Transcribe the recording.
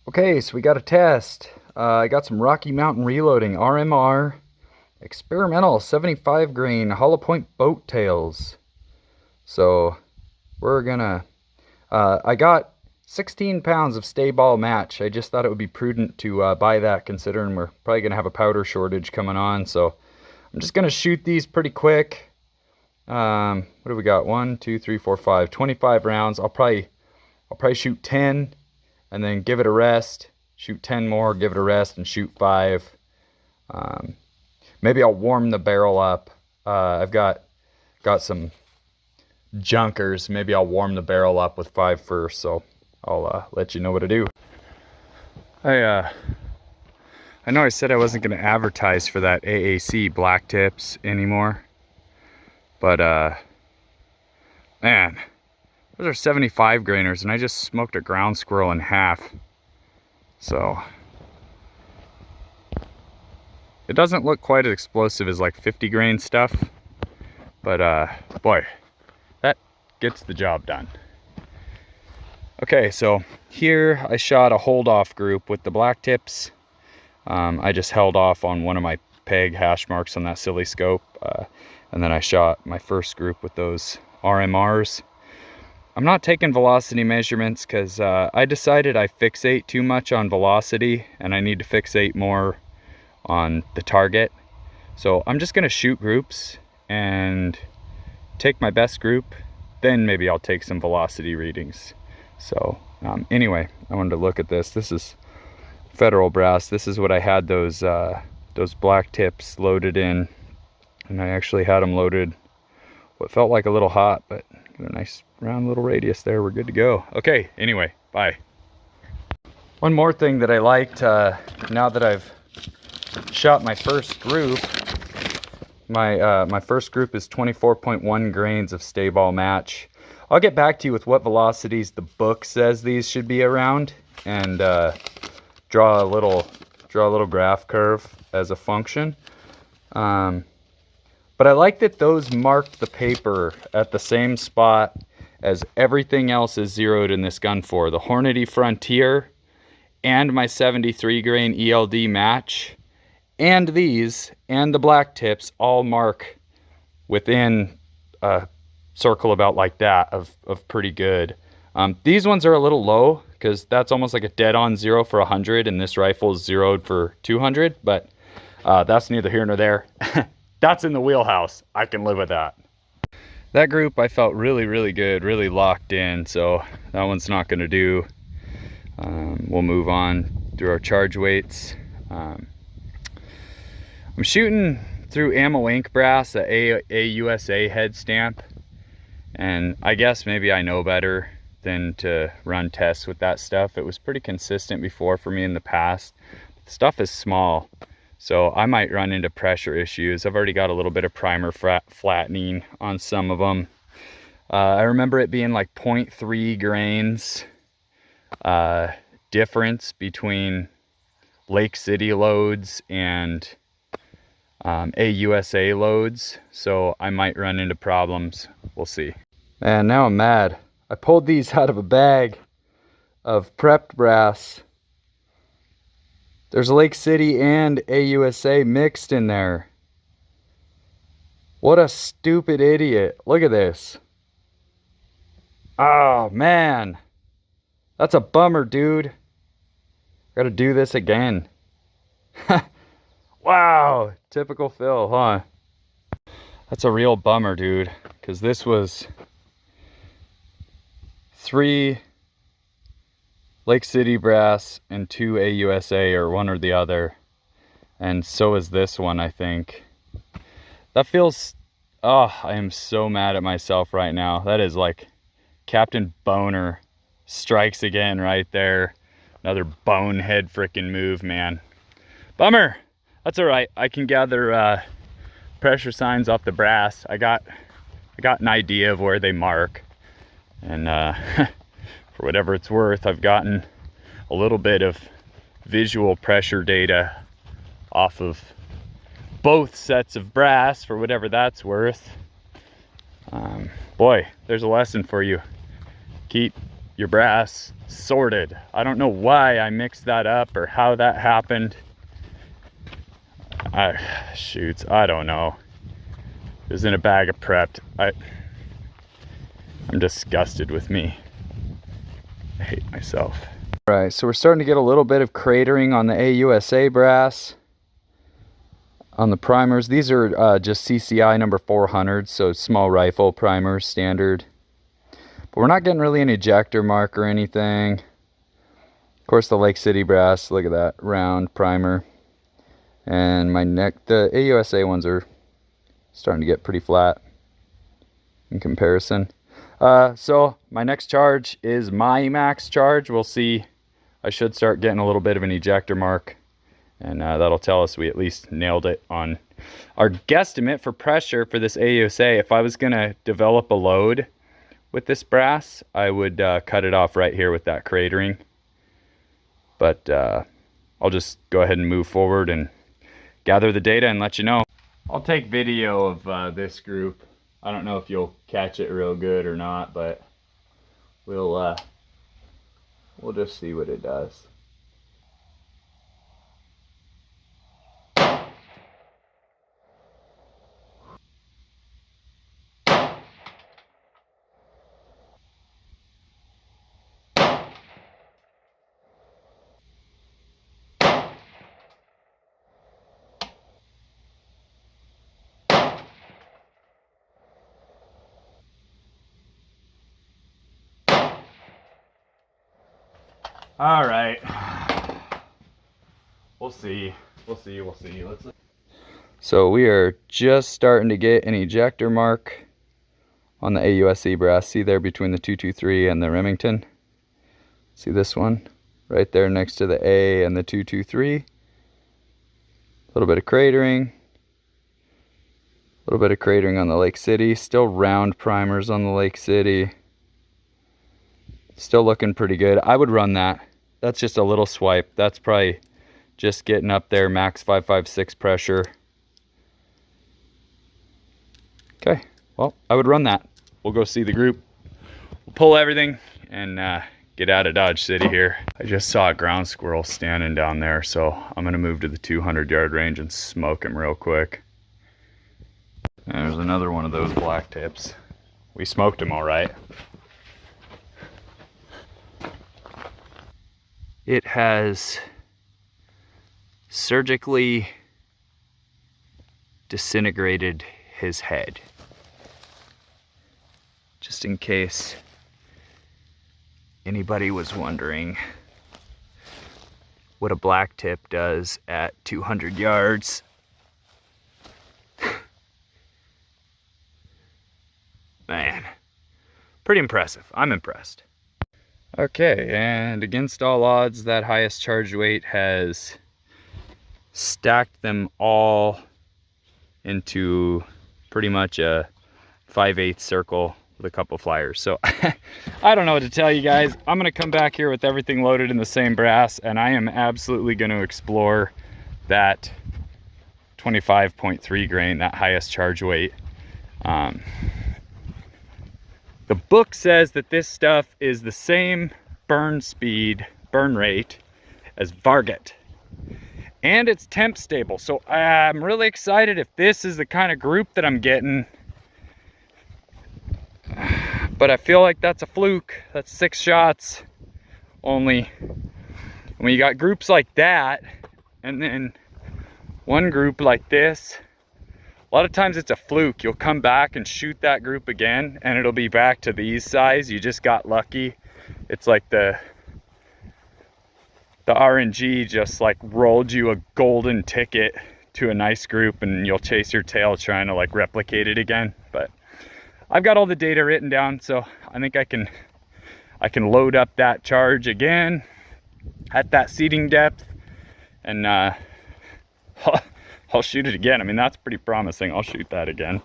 Okay, so we got a test. I got some Rocky Mountain Reloading RMR experimental 75 grain hollow point boat tails. So we're gonna, I got 16 pounds of stay ball match. I just thought it would be prudent to buy that, considering we're probably gonna have a powder shortage coming on. So I'm just gonna shoot these pretty quick. What do we got? 1, 2, 3, 4, 5, 25 rounds. I'll probably shoot 10 and then give it a rest, shoot 10 more, give it a rest, and shoot 5. Maybe I'll warm the barrel up. I've got some junkers. Maybe I'll warm the barrel up with 5 first, so I'll let you know what to do. I know I said I wasn't going to advertise for that AAC black tips anymore, but man, those are 75 grainers, and I just smoked a ground squirrel in half. So it doesn't look quite as explosive as like 50 grain stuff, but boy, that gets the job done. Okay, so here I shot a hold off group with the black tips. I just held off on one of my peg hash marks on that silly scope, and then I shot my first group with those RMRs. I'm not taking velocity measurements because I decided I fixate too much on velocity and I need to fixate more on the target. So I'm just gonna shoot groups and take my best group, then maybe I'll take some velocity readings. So anyway, I wanted to look at this. This is federal brass. This is what I had those black tips loaded in, and I actually had them loaded what felt like a little hot, but got a nice round little radius there. We're good to go. Okay, anyway, bye. One more thing that I liked, now that I've shot my first group, my first group is 24.1 grains of stay ball match. I'll get back to you with what velocities the book says these should be around, and draw a little graph curve as a function. But I like that those marked the paper at the same spot as everything else is zeroed in this gun for. The Hornady Frontier and my 73 grain ELD match and these and the black tips all mark within a circle about like that of pretty good. These ones are a little low because that's almost like a dead-on 0 for 100, and this rifle is zeroed for 200, but that's neither here nor there. That's in the wheelhouse. I can live with that. That group I felt really good, really locked in, so that one's not going to do. We'll move on through our charge weights. I'm shooting through Ammo Inc. brass, a USA head stamp, and I guess maybe I know better than to run tests with that stuff. It was pretty consistent before for me in the past. The stuff is small, so I might run into pressure issues. I've already got a little bit of primer flattening on some of them. I remember it being like 0.3 grains difference between Lake City loads and AUSA loads, so I might run into problems. We'll see. Man, now I'm mad. I pulled these out of a bag of prepped brass. There's Lake City and AUSA mixed in there. What a stupid idiot. Look at this. Oh, man. That's a bummer, dude. Gotta do this again. Wow. Typical Phil, huh? That's a real bummer, dude. Because this was 3 Lake City brass and 2 AUSA, or one or the other, and so is this one, I think. That feels, oh, I am so mad at myself right now. That is like Captain Boner strikes again right there. Another bonehead freaking move, man. Bummer. That's all right. I can gather pressure signs off the brass. I got an idea of where they mark, and for whatever it's worth, I've gotten a little bit of visual pressure data off of both sets of brass, for whatever that's worth. Boy, there's a lesson for you. Keep your brass sorted. I don't know why I mixed that up or how that happened. Shoots, I don't know. It was in a bag of prepped. I'm disgusted with me. I hate myself. All right, so we're starting to get a little bit of cratering on the AUSA brass. On the primers, these are just CCI number 400, so small rifle primers, standard. But we're not getting really an ejector mark or anything. Of course, the Lake City brass, look at that, round primer. And the AUSA ones are starting to get pretty flat in comparison. So my next charge is my max charge. We'll see. I should start getting a little bit of an ejector mark. And that'll tell us we at least nailed it on our guesstimate for pressure for this AUSA. If I was going to develop a load with this brass, I would cut it off right here with that cratering. But I'll just go ahead and move forward and gather the data and let you know. I'll take video of this group. I don't know if you'll catch it real good or not, but we'll just see what it does. All right, we'll see. So we are just starting to get an ejector mark on the AUSE brass. See there between the 223 and the Remington? See this one? Right there next to the A and the 223. A little bit of cratering. A little bit of cratering on the Lake City. Still round primers on the Lake City. Still looking pretty good. I would run that. That's just a little swipe. That's probably just getting up there, max 5.56 pressure. Okay, well, I would run that. We'll go see the group. We'll pull everything and get out of Dodge City here. I just saw a ground squirrel standing down there, so I'm gonna move to the 200-yard range and smoke him real quick. And there's another one of those black tips. We smoked him all right. It has surgically disintegrated his head. Just in case anybody was wondering what a black tip does at 200 yards. Man, pretty impressive. I'm impressed. Okay, and against all odds, that highest charge weight has stacked them all into pretty much a 5/8 circle with a couple flyers. So I don't know what to tell you guys. I'm gonna come back here with everything loaded in the same brass, and I am absolutely gonna explore that 25.3 grain, that highest charge weight. The book says that this stuff is the same burn rate as Varget. And it's temp stable. So I'm really excited if this is the kind of group that I'm getting. But I feel like that's a fluke. That's 6 shots only. When you got groups like that, and then one group like this, a lot of times it's a fluke. You'll come back and shoot that group again and it'll be back to these size. You just got lucky. It's like the RNG just like rolled you a golden ticket to a nice group, and you'll chase your tail trying to like replicate it again. But I've got all the data written down, so I think I can load up that charge again at that seating depth, and I'll shoot it again. I mean, that's pretty promising. I'll shoot that again.